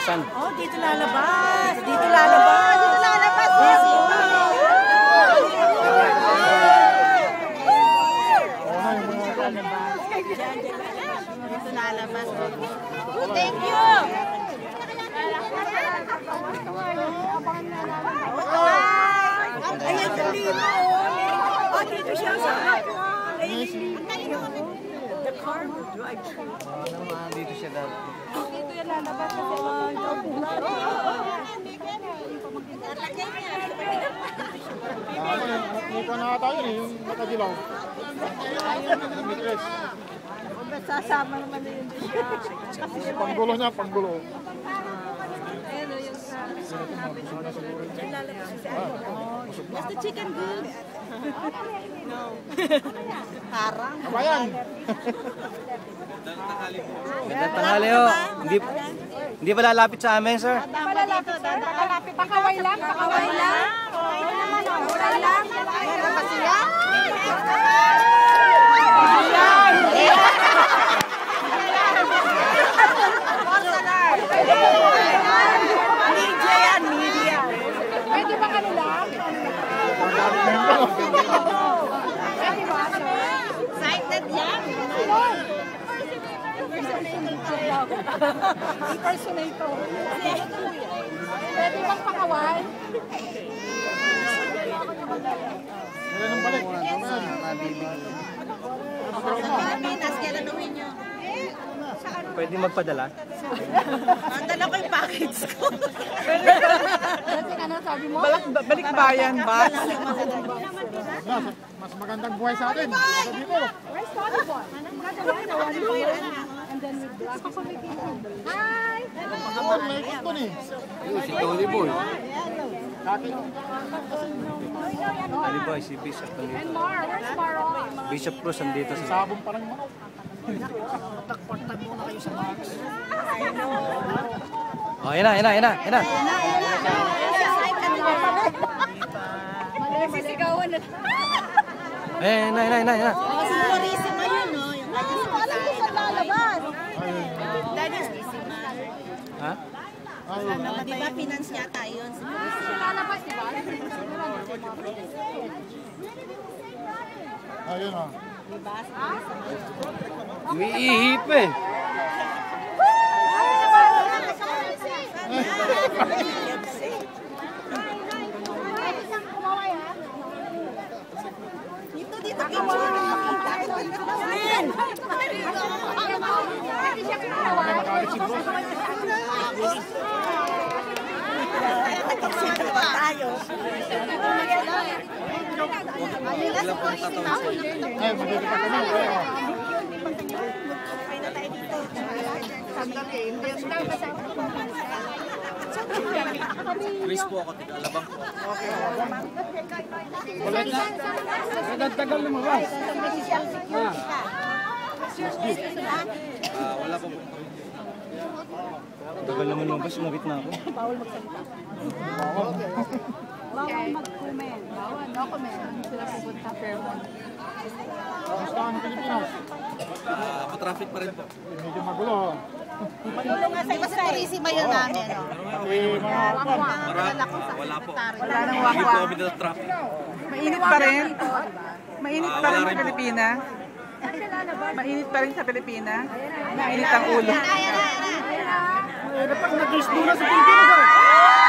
lalapasan. Oh, dito lalabas. Dito lalabas. Dito lalabas. Yes, dito lalabas. Thank you. Ayan sa lino. Oh, dito siya sa the car will drive. Dito siya dati. Dito yan lalabas kasi Mukha na tayo yung nakadilaw. sasama naman na yun siya. Panggulo niya, panggulo. Ayun o, yung sabi ko. Lalabas siya. Is the chicken good? No. Parang. Kabayan! Magandang tanghali ho. Hindi pa lalapit sa amin, sir. Palalapit, sir. Palalapit. Pakaway lang. Pakaway lang. Pakaway lang. Meron ba siya? Media yan, media. Pwede ba kanila? Excited yan. Impersonator. Pwede bang pakaway? Kailan ang balik? Sa Pilipinas, kailan uwi nyo? Pwede magpadala? Mandala ko yung package ko. Balik bayan ba? Mas magandang buhay sa atin. Sa dito. Hi! Pagkabot, may ikot doon eh. Si Tony Boy. Dati. Tony Boy, si Bishop nandito. Bishop Cruz nandito sa... Sabong pa lang manok. Tagpagtag muna kayo sa box. Oh, yan na, yan na, yan na, yan na. Sisigawan na. Yan na, yan na, yan na, yan na. Si Florisima yun, no? Yung alam ko sa lalabas. That is Ha? di ba finance yata yun? Si Florisima. Lalabas, di ba? Ayun o. Diba? Umiihip eh. Dito, dito, picture. Makita. Ayan. Pwede siya kumaway. Nagkaksita ba tayo? Ay, magiging pa kami. Chris po ako, tiga-alabang po. Tagal lumabas. Wala pa po. Tagal naman lumabas, sumabit na ako. Bawal magsalita. Bawal mag-comment. Bawal, no comment. Sila pupunta Fairmont. Gusto ang Pilipinas. Pa-traffic pa rin po. Medyo magulo. Magulo nga sa isa Turisima yun namin. Pati mga Wala po. Wala nang Hindi po wakwa. kami na traffic. Mainit pa rin. Mainit pa rin sa Pilipinas. Mainit pa rin sa Pilipinas. Mainit ang ulo. pag nag-isdo na sa Pilipinas.